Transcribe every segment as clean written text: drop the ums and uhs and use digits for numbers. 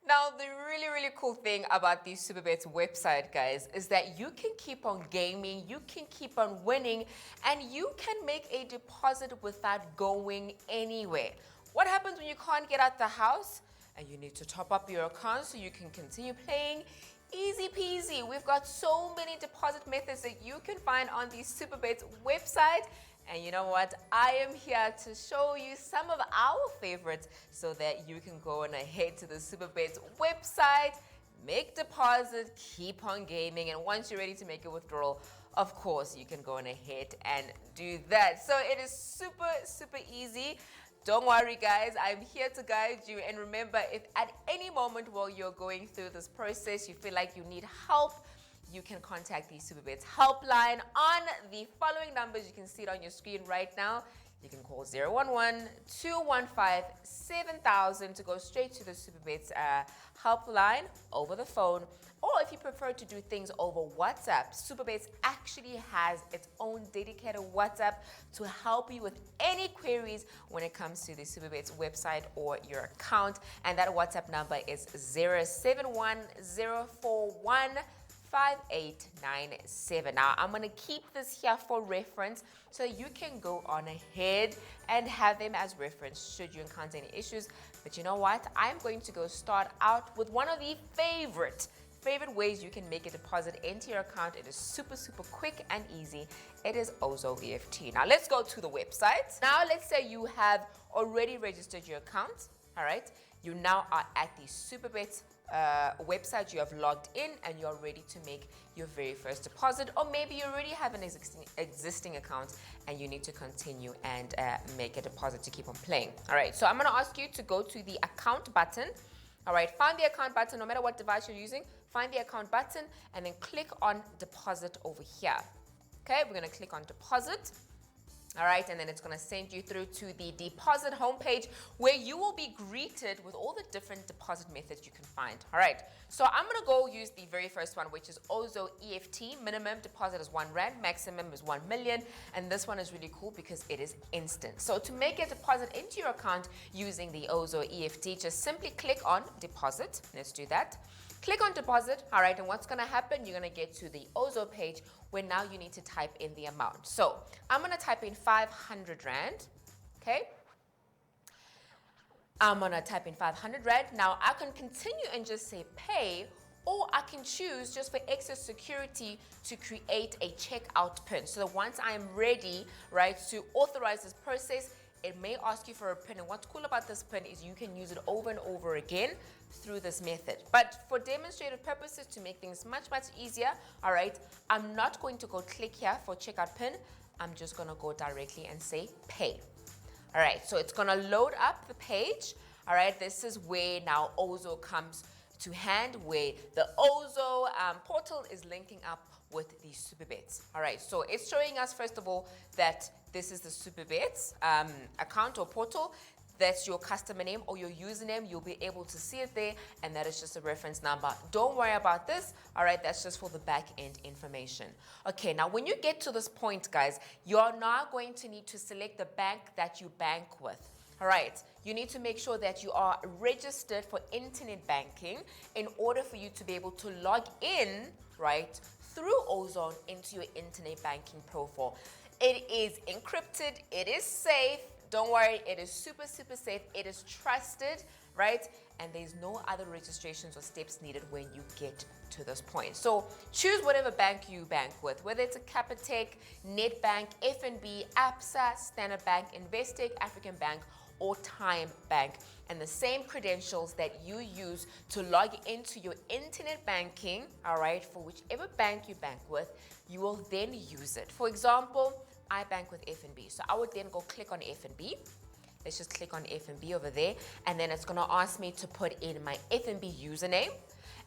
Now, the really cool thing about the Supabets website, guys, is that you can keep on gaming, you can keep on winning, and you can make a deposit without going anywhere. What happens when you can't get out the house and you need to top up your account so you can continue playing? Easy peasy. We've got so many deposit methods that you can find on the Supabets website. And you know what? I am here to show you some of our favorites so that you can go on ahead to the Supabets website, make deposit, keep on gaming, and once you're ready to make a withdrawal, of course, you can go on ahead and do that. So it is super easy. Don't worry, guys, I'm here to guide you. And remember, if at any moment while you're going through this process, you feel like you need help, you can contact the Supabets helpline on the following numbers. You can see it on your screen right now. You can call 011-215-7000 to go straight to the Supabets helpline over the phone. Or if you prefer to do things over WhatsApp, Supabets actually has its own dedicated WhatsApp to help you with any queries when it comes to the Supabets website or your account. And that WhatsApp number is 071-041-5897. Now, I'm going to keep this here for reference so you can go on ahead and have them as reference should you encounter any issues. But you know what? I'm going to go start out with one of the favorite ways you can make a deposit into your account. It is super quick and easy. It is Ozo EFT. Now, let's go to the website. Now, let's say you have already registered your account. All right. You now are at the Supabets website. You have logged in and you're ready to make your very first deposit, or maybe you already have an existing account and you need to continue and make a deposit to keep on playing. All right, so I'm going to ask you to go to the account button. All right, find the account button no matter what device you're using. Find the account button and then click on deposit over here. Okay, we're going to click on deposit. All right, and then it's going to send you through to the deposit homepage where you will be greeted with all the different deposit methods you can find. All right, so I'm going to go use the very first one, which is Ozo EFT. Minimum deposit is R1, maximum is 1 million, and this one is really cool because it is instant. So to make a deposit into your account using the Ozo EFT, just simply click on deposit. Let's do that. Click on deposit, all right, and what's going to happen, you're going to get to the Ozo page where now you need to type in the amount. So I'm going to type in 500 Rand, okay? I'm going to type in 500 Rand. Now I can continue and just say pay, or I can choose just for extra security to create a checkout PIN. So that once I'm ready, right, to authorize this process, it may ask you for a PIN. And what's cool about this PIN is you can use it over and over again through this method. But for demonstrative purposes, to make things much easier, all right, I'm not going to go click here for checkout PIN. I'm just going to go directly and say pay. All right, so it's going to load up the page. All right, this is where now Ozo comes to hand, where the Ozo portal is linking up with the Supabets. All right, so it's showing us, first of all, that this is the Supabets account or portal. That's your customer name or your username. You'll be able to see it there, and that is just a reference number. Don't worry about this. All right, that's just for the back end information. Okay, now when you get to this point, guys, you're now going to need to select the bank that you bank with. All right, you need to make sure that you are registered for internet banking in order for you to be able to log in, right, through Ozone into your internet banking profile. It is encrypted, it is safe. Don't worry, it is super safe. It is trusted, right? And there's no other registrations or steps needed when you get to this point. So choose whatever bank you bank with, whether it's a Capitec, Nedbank, FNB, ABSA, Standard Bank, Investec, African Bank, or Time Bank, and the same credentials that you use to log into your internet banking, all right, for whichever bank you bank with, you will then use it. For example, I bank with FNB, so I would then go click on FNB. Let's just click on FNB over there, and then it's going to ask me to put in my FNB username,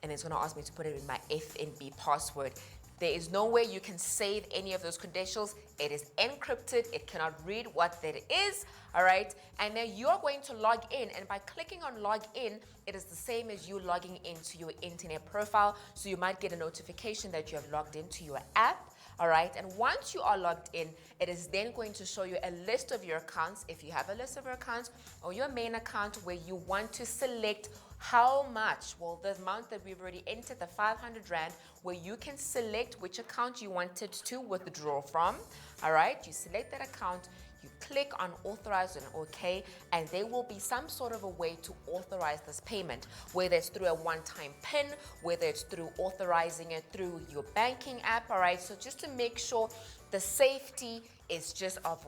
and it's going to ask me to put in my FNB password. There is no way you can save any of those credentials. It is encrypted. It cannot read what that is, all right? And then you're going to log in, and by clicking on log in, it is the same as you logging into your internet profile. So you might get a notification that you have logged into your app. All right, and once you are logged in, it is then going to show you a list of your accounts, if you have a list of your accounts, or your main account where you want to select How much? Well, the amount that we've already entered, the 500 Rand, where you can select which account you wanted to withdraw from. All right, you select that account, you click on authorize and OK, and there will be some sort of a way to authorize this payment, whether it's through a one-time PIN, whether it's through authorizing it through your banking app. All right, so just to make sure the safety is just of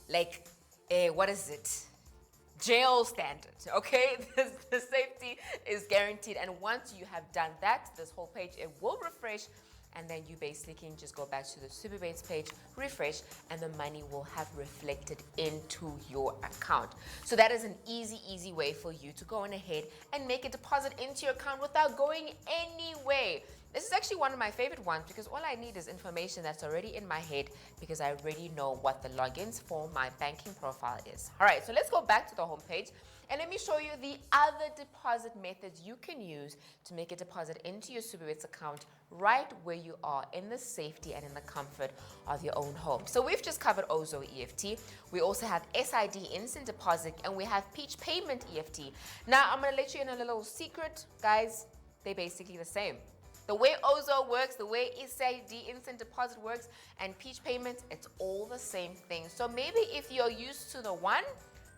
like, what is it? Jail standards, okay? The safety is guaranteed. And once you have done that, this whole page, it will refresh, and then you basically can just go back to the Supabets page, refresh, and the money will have reflected into your account. So that is an easy way for you to go on ahead and make a deposit into your account without going anywhere. This is actually one of my favorite ones because all I need is information that's already in my head because I already know what the logins for my banking profile is. All right, so let's go back to the home page and let me show you the other deposit methods you can use to make a deposit into your Supabets account right where you are in the safety and in the comfort of your own home. So we've just covered Ozo EFT. We also have SID Instant Deposit and we have Peach Payment EFT. Now I'm going to let you in a little secret, guys. They're basically the same. The way Ozo works, the way SID Instant Deposit works, and Peach Payment, it's all the same thing. So maybe if you're used to the one,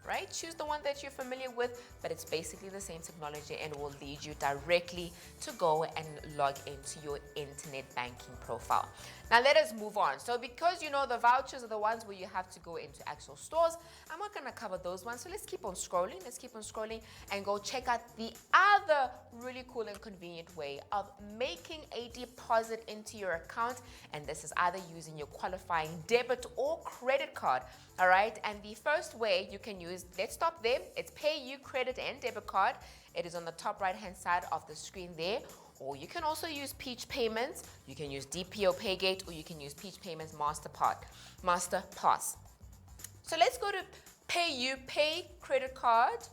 right, choose the one that you're familiar with, but it's basically the same technology and will lead you directly to go and log into your internet banking profile. Now let us move on. So because you know the vouchers are the ones where you have to go into actual stores, I'm not gonna cover those ones. So let's keep on scrolling and go check out the other really cool and convenient way of making a deposit into your account. And this is either using your qualifying debit or credit card. All right, and the first way you can use, let's stop there, it's Pay You Credit and Debit Card. It is on the top right hand side of the screen there. Or you can also use Peach Payments, you can use DPO Paygate, or you can use Peach Payments MasterPass. So let's go to Pay Credit Card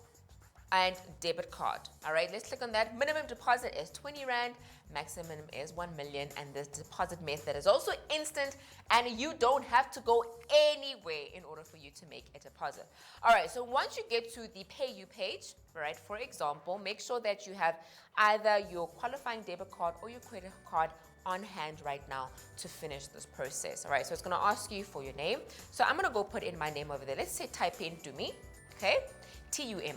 and Debit Card. All right, let's click on that. Minimum deposit is 20 Rand, maximum is 1 million, and the deposit method is also instant, and you don't have to go anywhere in order for you to make a deposit. All right, so once you get to the Pay You page, right, for example, make sure that you have either your qualifying debit card or your credit card on hand right now to finish this process. All right, so it's gonna ask you for your name. So I'm gonna go put in my name over there. Let's say type in Tumi, okay? Tumi.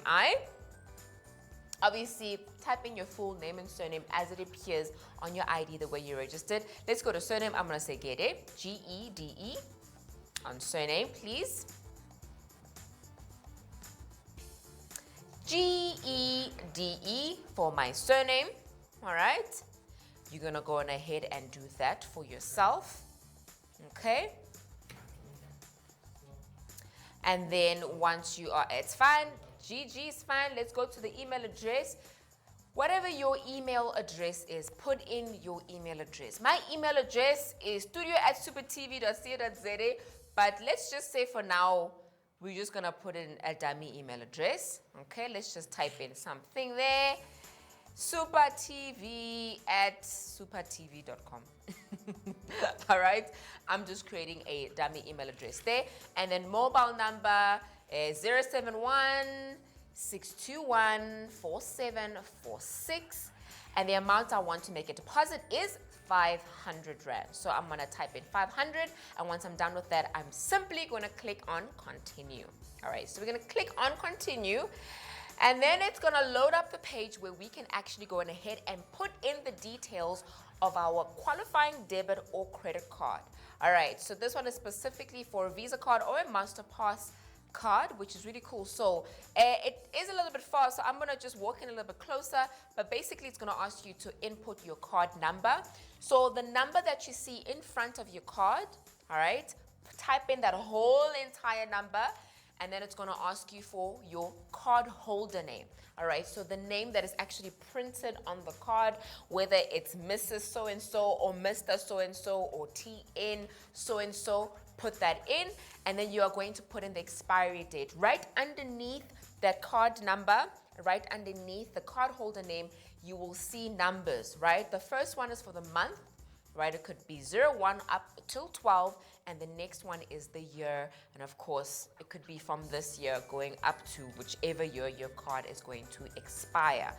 Obviously, type in your full name and surname as it appears on your ID the way you registered. Let's go to surname. I'm going to say Gede, Gede, on surname, please. Gede for my surname. All right. You're going to go on ahead and do that for yourself. Okay. And then once you are, it's fine. GG is fine. Let's go to the email address. Whatever your email address is, put in your email address. My email address is studio@supertv.co.za, but let's just say for now, we're just gonna put in a dummy email address. Okay, let's just type in something there. supertv@supertv.com. All right, I'm just creating a dummy email address there. And then mobile number is 071-621-4746. And the amount I want to make a deposit is 500 Rand. So I'm gonna type in 500. And once I'm done with that, I'm simply gonna click on continue. All right, so we're gonna click on continue. And then it's gonna load up the page where we can actually go on ahead and put in the details of our qualifying debit or credit card. All right, so this one is specifically for a Visa card or a MasterPass card, which is really cool. So it is a little bit far, so I'm gonna just walk in a little bit closer, but basically it's gonna ask you to input your card number. So the number that you see in front of your card, all right, type in that whole entire number, and then it's going to ask you for your card holder name. All right, so the name that is actually printed on the card, whether it's Mrs. So-and-so or Mr. So-and-so or TN so-and-so, put that in, and then you are going to put in the expiry date. Right underneath that card number, right underneath the card holder name, you will see numbers, right? The first one is for the month, right? It could be 01 up till 12, and the next one is the year. And of course, it could be from this year going up to whichever year your card is going to expire.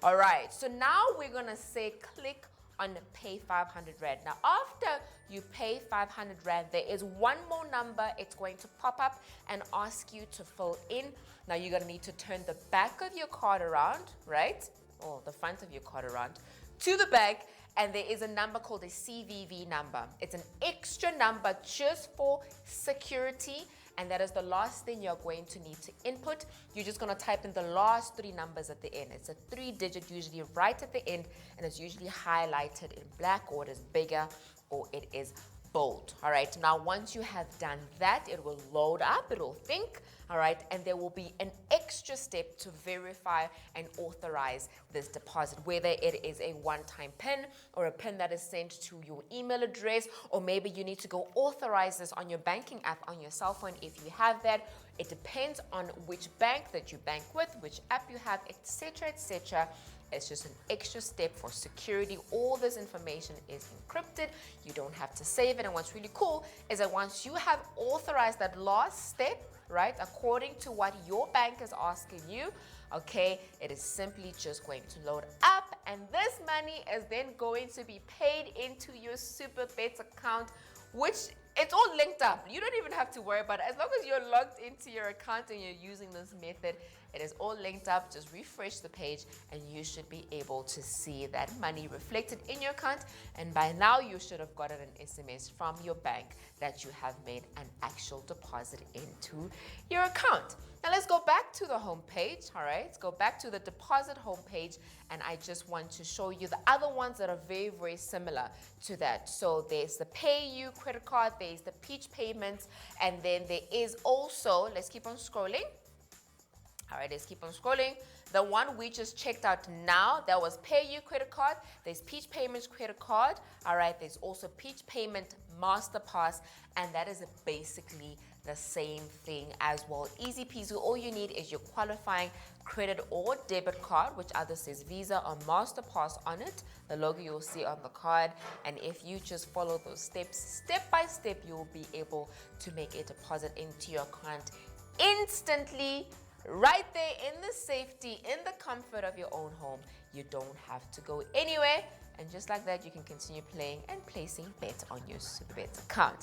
All right, so now we're gonna say click on pay 500 Rand. Now, after you pay 500 Rand, there is one more number. It's going to pop up and ask you to fill in. Now, you're gonna need to turn the back of your card around, right? Or the front of your card around to the back, and there is a number called a CVV number. It's an extra number just for security, and that is the last thing you're going to need to input. You're just gonna type in the last 3 numbers at the end. It's a 3-digit usually right at the end, and it's usually highlighted in black, or it is bigger, or it is bold. All right, now once you have done that, it will load up, it will think, all right, and there will be an extra step to verify and authorize this deposit, whether it is a one-time PIN or a PIN that is sent to your email address, or maybe you need to go authorize this on your banking app on your cell phone if you have that. It depends on which bank that you bank with, which app you have, etc., etc. It's just an extra step for security. All this information is encrypted. You don't have to save it. And what's really cool is that once you have authorized that last step, right, according to what your bank is asking you, okay, it is simply just going to load up, and this money is then going to be paid into your Supabets account, which it's all linked up. You don't even have to worry about it. As long as you're logged into your account and you're using this method, it is all linked up. Just refresh the page and you should be able to see that money reflected in your account. And by now you should have gotten an SMS from your bank that you have made an actual deposit into your account. Now let's go back to the home page. All right, let's go back to the deposit home page, and I just want to show you the other ones that are very, very similar to that. So there's the Pay You credit card, there's the Peach Payments, and then there is also, let's keep on scrolling. All right, let's keep on scrolling. The one we just checked out now, that was Pay You credit card. There's Peach Payments credit card. All right, there's also Peach Payment Masterpass, and that is basically the same thing as well. Easy peasy. All you need is your qualifying credit or debit card, which either says Visa or Masterpass on it. The logo you'll see on the card, and if you just follow those steps step by step, you'll be able to make a deposit into your account instantly, right there in the safety, in the comfort of your own home. You don't have to go anywhere, and just like that, you can continue playing and placing bets on your Supabets account.